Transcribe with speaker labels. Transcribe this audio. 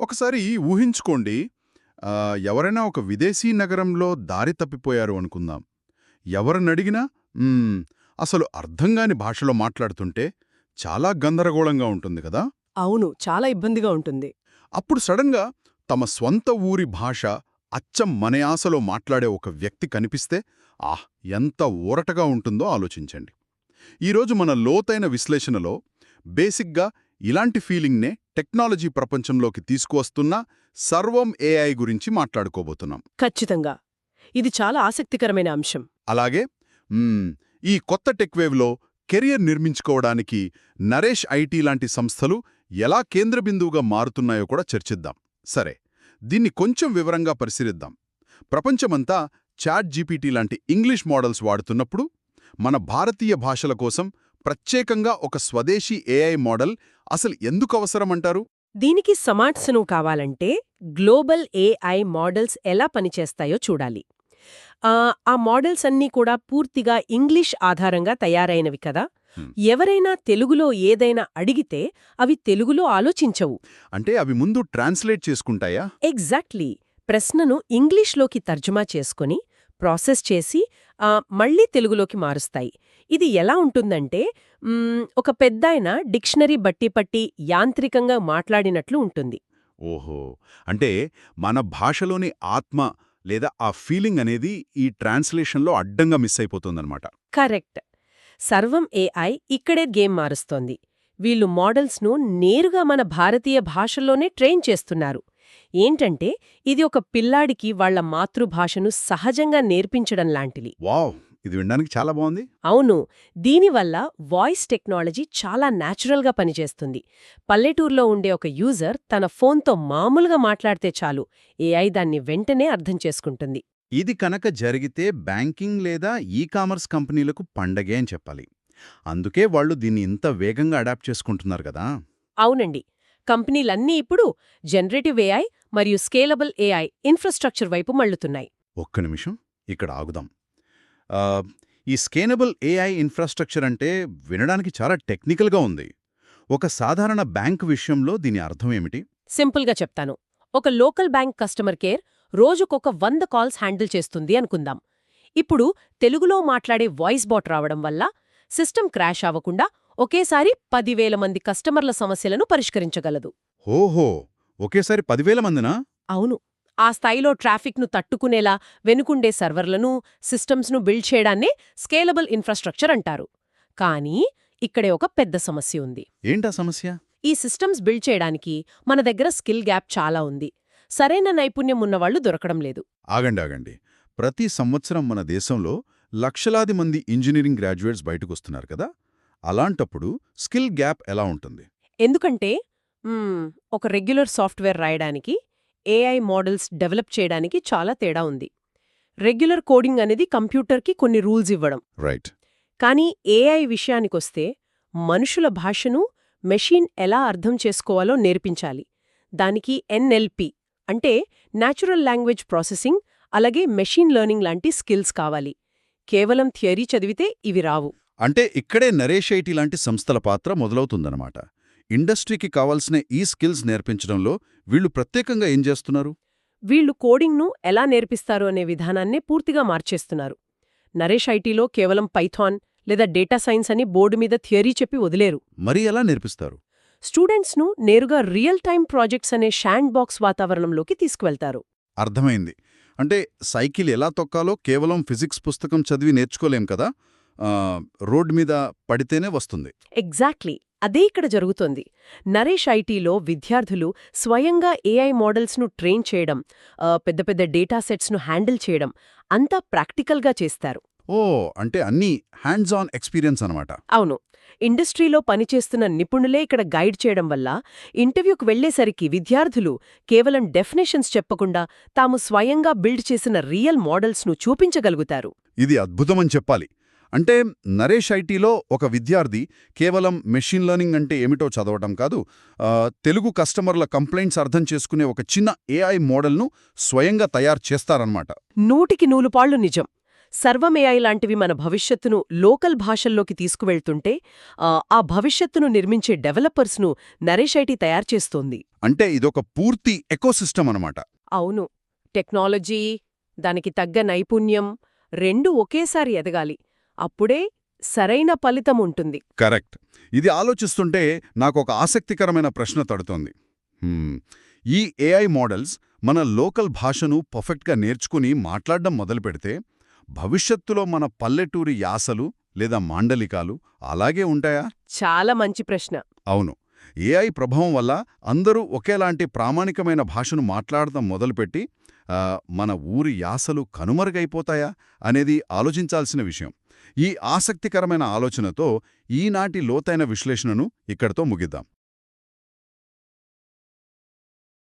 Speaker 1: ఒకసారి ఊహించుకోండి, ఎవరైనా ఒక విదేశీ నగరంలో దారి తప్పిపోయారు అనుకుందాం. ఎవరినడిగినా అసలు అర్థంగాని భాషలో మాట్లాడుతుంటే చాలా గందరగోళంగా ఉంటుంది కదా.
Speaker 2: అవును, చాలా ఇబ్బందిగా ఉంటుంది.
Speaker 1: అప్పుడు సడన్గా తమ స్వంత ఊరి భాష అచ్చం మన యాసలో మాట్లాడే ఒక వ్యక్తి కనిపిస్తే ఎంత ఊరటగా ఉంటుందో ఆలోచించండి. ఈరోజు మన లోతైన విశ్లేషణలో బేసిక్గా ఇలాంటి ఫీలింగ్నే టెక్నాలజీ ప్రపంచంలోకి తీసుకువస్తున్న సర్వం ఏఐ గురించి మాట్లాడుకోబోతున్నాం.
Speaker 2: ఖచ్చితంగా. ఇది చాలా ఆసక్తికరమైన అంశం.
Speaker 1: అలాగే ఈ కొత్త టెక్వేవ్లో కెరియర్ నిర్మించుకోవడానికి నరేష్ ఐటీ లాంటి సంస్థలు ఎలా కేంద్రబిందువుగా మారుతున్నాయో కూడా చర్చిద్దాం. సరే, దీన్ని కొంచెం వివరంగా పరిశీలిద్దాం. ప్రపంచమంతా చాట్ జీపీటీ లాంటి ఇంగ్లీష్ మోడల్స్ వాడుతున్నప్పుడు మన భారతీయ భాషల కోసం ప్రత్యేకంగా ఒక స్వదేశీ ఏఐ మోడల్ అసలు ఎందుకు అవసరమంటారు?
Speaker 2: దీనికి సమాధానం కావాలంటే గ్లోబల్ ఏఐ మోడల్స్ ఎలా పనిచేస్తాయో చూడాలి. ఆ మోడల్స్ అన్నీ కూడా పూర్తిగా ఇంగ్లీష్ ఆధారంగా తయారైనవి కదా. ఎవరైనా తెలుగులో ఏదైనా అడిగితే అవి తెలుగులో ఆలోచించవు.
Speaker 1: అంటే అవి ముందు ట్రాన్స్లేట్ చేసుకుంటాయా?
Speaker 2: ఎగ్జాక్ట్లీ. ప్రశ్నను ఇంగ్లీష్లోకి తర్జుమా చేసుకుని ప్రాసెస్ చేసి మళ్లీ తెలుగులోకి మారుస్తాయి. ఇది ఎలా ఉంటుందంటే ఒక పెద్దాయన డిక్షనరీ బట్టిపట్టి యాంత్రికంగా మాట్లాడినట్లు ఉంటుంది.
Speaker 1: ఓహో, అంటే మన భాషలోని ఆత్మ లేదా ఆ ఫీలింగ్ అనేది ఈ ట్రాన్స్లేషన్లో అడ్డంగా మిస్ అయిపోతుందన్నమాట.
Speaker 2: కరెక్ట్. సర్వం ఏఐ ఇక్కడే గేమ్ మారుస్తోంది. వీళ్ళు మోడల్స్ను నేరుగా మన భారతీయ భాషల్లోనే ట్రైన్ చేస్తున్నారు. ఏంటంటే ఇది ఒక పిల్లాడికి వాళ్ల మాతృభాషను సహజంగా నేర్పించడం లాంటిది.
Speaker 1: వావ్, ఇది వినడానికి చాలా బాగుంది.
Speaker 2: అవును. దీనివల్ల వాయిస్ టెక్నాలజీ చాలా న్యాచురల్గా పనిచేస్తుంది. పల్లెటూర్లో ఉండే ఒక యూజర్ తన ఫోన్తో మామూలుగా మాట్లాడితే చాలు, ఏఐ దాన్ని వెంటనే అర్థం చేసుకుంటుంది.
Speaker 1: ఇది కనుక జరిగితే బ్యాంకింగ్ లేదా ఈ-కామర్స్ కంపెనీలకు పండగే అని చెప్పాలి. అందుకే వాళ్ళు దీన్ని ఇంత వేగంగా అడాప్ట్ చేసుకుంటున్నారు కదా.
Speaker 2: అవునండి. కంపెనీలన్నీ ఇప్పుడు జనరేటివ్ ఏఐ మరియు స్కేలబుల్ ఏఐ ఇన్ఫ్రాస్ట్రక్చర్ వైపు మళ్లుతున్నాయి.
Speaker 1: ఒక్క నిమిషం, ఇక్కడ ఆగుదాం. ఈ స్కేలబుల్ ఏఐ ఇన్ఫ్రాస్ట్రక్చర్ అంటే వినడానికి చాలా టెక్నికల్గా ఉంది. ఒక సాధారణ బ్యాంక్ విషయంలో దీని అర్థం ఏమిటి?
Speaker 2: సింపుల్గా చెప్తాను. ఒక లోకల్ బ్యాంక్ కస్టమర్ కేర్ రోజుకొక 100 కాల్స్ హ్యాండిల్ చేస్తుంది అనుకుందాం. ఇప్పుడు తెలుగులో మాట్లాడే వాయిస్ బాట్ రావడం వల్ల సిస్టమ్ క్రాష్ అవ్వకుండా ఒకేసారి 10,000 మంది కస్టమర్ల సమస్యలను పరిష్కరించగలదు.
Speaker 1: ఓహో, ఒకేసారి 10,000 మందినా?
Speaker 2: అవును. ఆ స్థాయిలో ట్రాఫిక్ను తట్టుకునేలా వెనుకుండే సర్వర్లను, సిస్టమ్స్ను బిల్డ్ చేయడాన్నే స్కేలబుల్ ఇన్ఫ్రాస్ట్రక్చర్ అంటారు. కానీ ఇక్కడే ఒక పెద్ద సమస్య ఉంది.
Speaker 1: ఏంటా సమస్య?
Speaker 2: ఈ సిస్టమ్స్ బిల్డ్ చేయడానికి మన దగ్గర స్కిల్ గ్యాప్ చాలా ఉంది. సరైన నైపుణ్యం ఉన్నవాళ్లు దొరకడం లేదు.
Speaker 1: ఆగండి. ప్రతి సంవత్సరం మన దేశంలో లక్షలాది మంది ఇంజనీరింగ్ గ్రాడ్యుయేట్స్ బయటకొస్తున్నారు కదా. అలాంటప్పుడు స్కిల్ గ్యాప్ ఎలా ఉంటుంది?
Speaker 2: ఎందుకంటే ఒక రెగ్యులర్ సాఫ్ట్వేర్ రాయడానికి, ఏఐ మోడల్స్ డెవలప్ చేయడానికి చాలా తేడా ఉంది. రెగ్యులర్ కోడింగ్ అనేది కంప్యూటర్కి కొన్ని రూల్స్ ఇవ్వడం.
Speaker 1: రైట్.
Speaker 2: కానీ ఏఐ విషయానికొస్తే మనుషుల భాషను మెషీన్ ఎలా అర్థం చేసుకోవాలో నేర్పించాలి. దానికి ఎన్ఎల్పి అంటే న్యాచురల్ లాంగ్వేజ్ ప్రాసెసింగ్, అలాగే మెషీన్ లెర్నింగ్ లాంటి స్కిల్స్ కావాలి. కేవలం థియరీ చదివితే ఇవి రావు.
Speaker 1: అంటే ఇక్కడే నరేష్ ఐటీ లాంటి సంస్థల పాత్ర మొదలవుతుందన్నమాట. ఇండస్ట్రీకి కావాల్సిన ఈ స్కిల్స్ నేర్పించడంలో వీళ్లు ప్రత్యేకంగా ఏం చేస్తున్నారు?
Speaker 2: వీళ్లు కోడింగ్ను ఎలా నేర్పిస్తారు అనే విధానాన్నే పూర్తిగా మార్చేస్తున్నారు. నరేష్ ఐటీలో కేవలం పైథాన్ లేదా డేటా సైన్స్ అని బోర్డు మీద థియరీ చెప్పి వదిలేరు.
Speaker 1: మరి ఎలా నేర్పిస్తారు?
Speaker 2: స్టూడెంట్స్ను నేరుగా రియల్ టైమ్ ప్రాజెక్ట్స్ అనే శాండ్ బాక్స్ వాతావరణంలోకి తీసుకువెళ్తారు.
Speaker 1: అర్థమైంది. అంటే సైకిల్ ఎలా తొక్కాలో కేవలం ఫిజిక్స్ పుస్తకం చదివి నేర్చుకోలేం కదా, రోడ్ మీద పడితేనే వస్తుంది.
Speaker 2: ఎగ్జాక్ట్లీ, అదే ఇక్కడ జరుగుతోంది. నరేష్ ఐటీలో విద్యార్థులు స్వయంగా ఏఐ మోడల్స్ను ట్రైన్ చేయడం, పెద్ద పెద్ద డేటా సెట్స్ను హ్యాండిల్ చేయడం అంతా ప్రాక్టికల్గా చేస్తారు.
Speaker 1: అంటే అన్నీ హ్యాండ్స్ ఆన్ ఎక్స్పీరియన్స్ అనమాట.
Speaker 2: అవును. ఇండస్ట్రీలో పనిచేస్తున్న నిపుణులే ఇక్కడ గైడ్ చేయడం వల్ల ఇంటర్వ్యూకు వెళ్లేసరికి విద్యార్థులు కేవలం డెఫినేషన్స్ చెప్పకుండా తాము స్వయంగా బిల్డ్ చేసిన రియల్ మోడల్స్ను చూపించగలుగుతారు.
Speaker 1: ఇది అద్భుతమని చెప్పాలి. అంటే నరేష్ ఐటీలో ఒక విద్యార్థి కేవలం మెషిన్ లెర్నింగ్ అంటే ఏమిటో చదవటం కాదు, తెలుగు కస్టమర్ల కంప్లైంట్స్ అర్థం చేసుకునే ఒక చిన్న ఏఐ మోడల్ను స్వయంగా తయారు చేస్తారన్నమాట.
Speaker 2: 100కి 100 పాళ్లు నిజం. సర్వమేఐ లాంటివి మన భవిష్యత్తును లోకల్ భాషల్లోకి తీసుకువెళ్తుంటే ఆ భవిష్యత్తును నిర్మించే డెవలపర్స్ను నరేష్ ఐటీ తయారు చేస్తోంది.
Speaker 1: అంటే ఇదొక పూర్తి ఎకోసిస్టమ్ అనమాట.
Speaker 2: అవును. టెక్నాలజీ, దానికి తగ్గ నైపుణ్యం రెండూ ఒకేసారి ఎదగాలి. అప్పుడే సరైన ఫలితముంటుంది.
Speaker 1: కరెక్ట్. ఇది ఆలోచిస్తుంటే నాకొక ఆసక్తికరమైన ప్రశ్న తడుతోంది. ఈ ఏఐ మోడల్స్ మన లోకల్ భాషను పర్ఫెక్ట్గా నేర్చుకుని మాట్లాడడం మొదలుపెడితే భవిష్యత్తులో మన పల్లెటూరి యాసలు లేదా మాండలికాలు అలాగే ఉంటాయా?
Speaker 2: చాలా మంచి ప్రశ్న.
Speaker 1: అవును. ఏఐ ప్రభావం వల్ల అందరూ ఒకేలాంటి ప్రామాణికమైన భాషను మాట్లాడటం మొదలుపెట్టి మన ఊరి యాసలు కనుమరుగైపోతాయా అనేది ఆలోచించాల్సిన విషయం. ఈ ఆసక్తికరమైన ఆలోచనతో ఈనాటి లోతైన విశ్లేషణను ఇక్కడితో ముగిద్దాం.